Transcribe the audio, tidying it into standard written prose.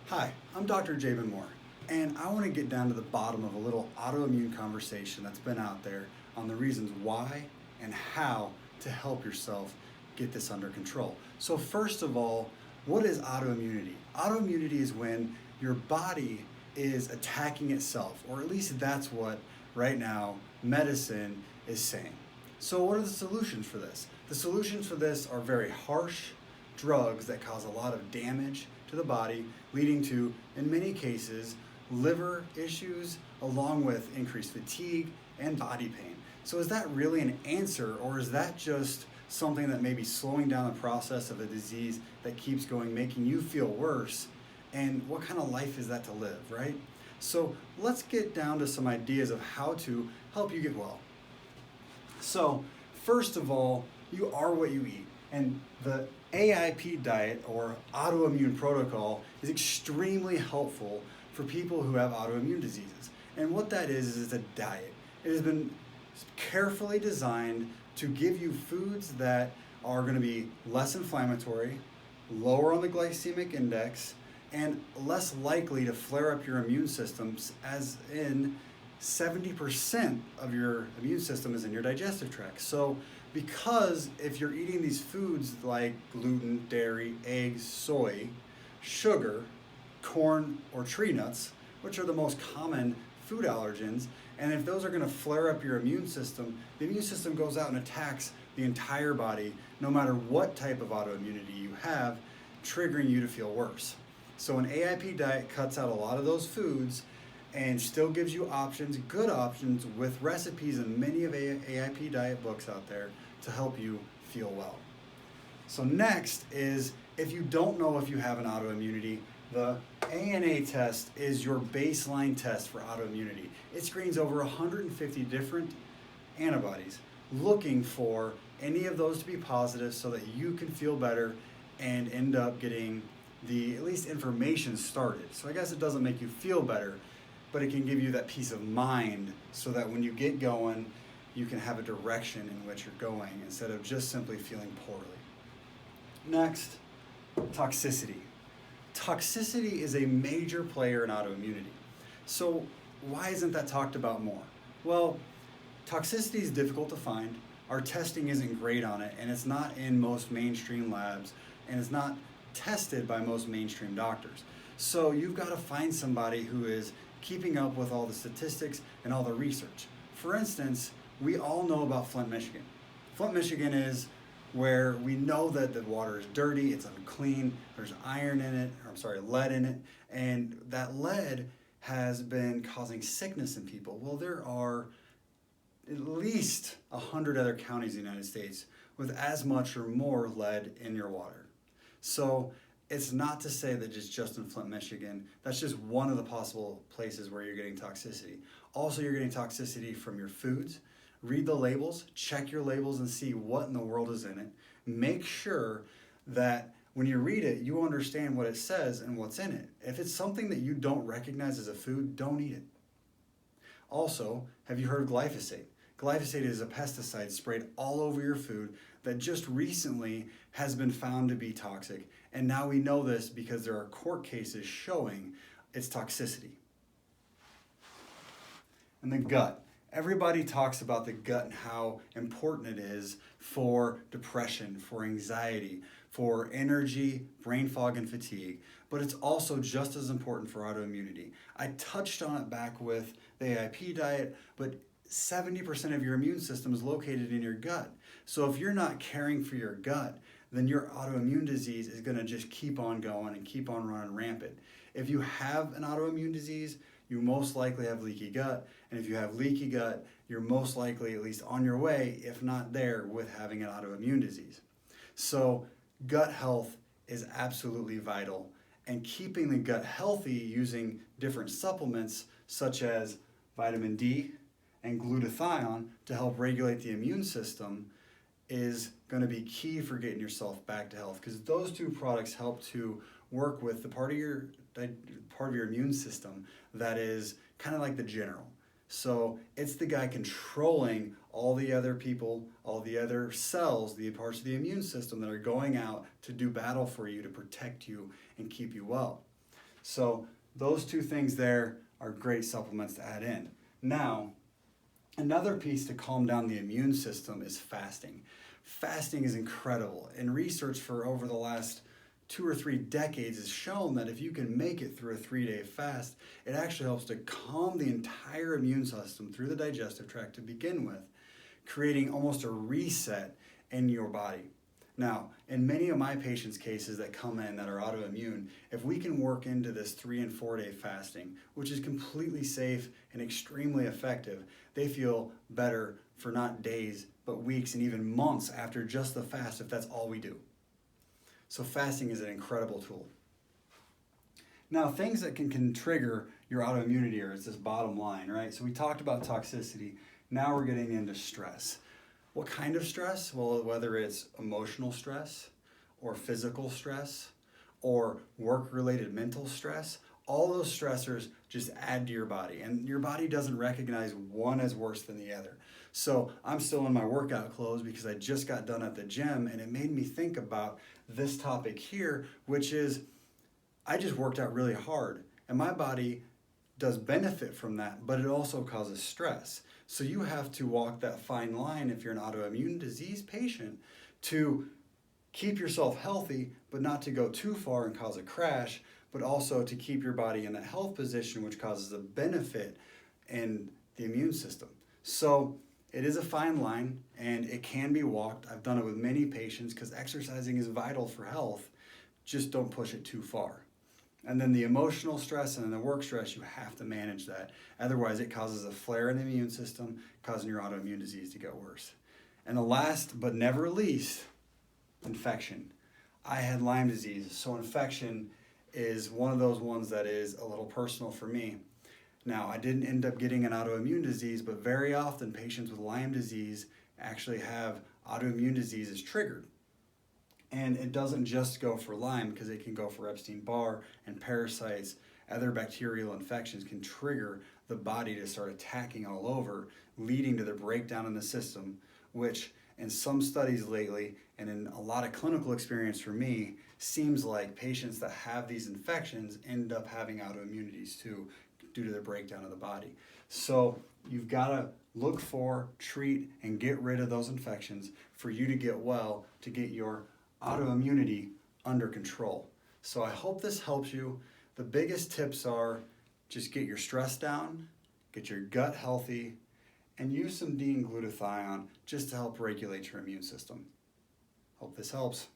Hi, I'm Dr. Jaban, and I want to get down to the bottom of a little autoimmune conversation that's been out there on the reasons why and how to help yourself get this under control. So first of all, what is autoimmunity? Autoimmunity is when your body is attacking itself, or at least that's what right now medicine is saying. So what are the solutions for this? The solutions for this are very harsh drugs that cause a lot of damage to the body, leading to, in many cases, liver issues along with increased fatigue and body pain. So is that really an answer, or is that just something that may be slowing down the process of a disease that keeps going, making you feel worse? And what kind of life is that to live, right? So let's get down to some ideas of how to help you get well. So first of all, you are what you eat. And the AIP diet, or autoimmune protocol, is extremely helpful for people who have autoimmune diseases. And what that is it's a diet. It has been carefully designed to give you foods that are going to be less inflammatory, lower on the glycemic index, and less likely to flare up your immune systems, as in 70% of your immune system is in your digestive tract. So because if you're eating these foods like gluten, dairy, eggs, soy, sugar, corn, or tree nuts, which are the most common food allergens, and if those are going to flare up your immune system, the immune system goes out and attacks the entire body, no matter what type of autoimmunity you have, triggering you to feel worse. So an AIP diet cuts out a lot of those foods and still gives you options, good options, with recipes in many of AIP diet books out there to help you feel well. So next is, if you don't know if you have an autoimmunity, the ANA test is your baseline test for autoimmunity. It screens over 150 different antibodies, looking for any of those to be positive so that you can feel better and end up getting the, at least, information started. So I guess it doesn't make you feel better, but it can give you that peace of mind so that when you get going, you can have a direction in which you're going instead of just simply feeling poorly. Next, toxicity. Toxicity is a major player in autoimmunity. So why isn't that talked about more? Well, toxicity is difficult to find. Our testing isn't great on it, and it's not in most mainstream labs, and it's not tested by most mainstream doctors. So you've got to find somebody who is keeping up with all the statistics and all the research. For instance, we all know about Flint, Michigan. Flint, Michigan is where we know that the water is dirty, it's unclean, there's iron in it, lead in it, and that lead has been causing sickness in people. Well, there are at least 100 other counties in the United States with as much or more lead in your water. So it's not to say that it's just in Flint, Michigan. That's just one of the possible places where you're getting toxicity. Also, you're getting toxicity from your foods. Read the labels, check your labels and see what in the world is in it. Make sure that when you read it, you understand what it says and what's in it. If it's something that you don't recognize as a food, don't eat it. Also, have you heard of glyphosate? Glyphosate is a pesticide sprayed all over your food that just recently has been found to be toxic. And now we know this because there are court cases showing its toxicity. And the gut. Everybody talks about the gut and how important it is for depression, for anxiety, for energy, brain fog, and fatigue. But it's also just as important for autoimmunity. I touched on it back with the AIP diet, but 70% of your immune system is located in your gut. So if you're not caring for your gut, then your autoimmune disease is going to just keep on going and keep on running rampant. If you have an autoimmune disease, you most likely have leaky gut. And if you have leaky gut, you're most likely at least on your way, if not there, with having an autoimmune disease. So gut health is absolutely vital. And keeping the gut healthy using different supplements such as vitamin D and glutathione to help regulate the immune system is going to be key for getting yourself back to health, because those two products help to work with the part of your immune system that is kind of like the general. So it's the guy controlling all the other people, all the other cells, the parts of the immune system that are going out to do battle for you, to protect you and keep you well. So those two things there are great supplements to add in. Now, another piece to calm down the immune system is fasting. Fasting is incredible, and research for over the last 2 or 3 decades has shown that if you can make it through a 3-day fast, it actually helps to calm the entire immune system through the digestive tract to begin with, creating almost a reset in your body. Now, in many of my patients' cases that come in that are autoimmune, if we can work into this 3 and 4-day fasting, which is completely safe and extremely effective, they feel better for not days, but weeks and even months after just the fast, if that's all we do. So fasting is an incredible tool. Now, things that can trigger your autoimmunity are this bottom line, right? So we talked about toxicity. Now we're getting into stress. What kind of stress? Well, whether it's emotional stress or physical stress or work-related mental stress, all those stressors just add to your body, and your body doesn't recognize one as worse than the other. So I'm still in my workout clothes because I just got done at the gym, and it made me think about this topic here, which is I just worked out really hard, and my body does benefit from that, but it also causes stress. So you have to walk that fine line if you're an autoimmune disease patient to keep yourself healthy, but not to go too far and cause a crash, but also to keep your body in a health position which causes a benefit in the immune system. So it is a fine line, and it can be walked. I've done it with many patients because exercising is vital for health. Just don't push it too far. And then the emotional stress and then the work stress, you have to manage that. Otherwise, it causes a flare in the immune system, causing your autoimmune disease to get worse. And the last but never least, infection. I had Lyme disease, so infection is one of those ones that is a little personal for me. Now, I didn't end up getting an autoimmune disease, but very often patients with Lyme disease actually have autoimmune diseases triggered. And it doesn't just go for Lyme, because it can go for Epstein-Barr and parasites. Other bacterial infections can trigger the body to start attacking all over, leading to the breakdown in the system, which in some studies lately and in a lot of clinical experience for me, seems like patients that have these infections end up having autoimmunities too, due to the breakdown of the body. So you've got to look for, treat, and get rid of those infections for you to get well, to get your autoimmunity under control. So I hope this helps you. The biggest tips are just get your stress down, get your gut healthy, and use some D and glutathione just to help regulate your immune system. Hope this helps.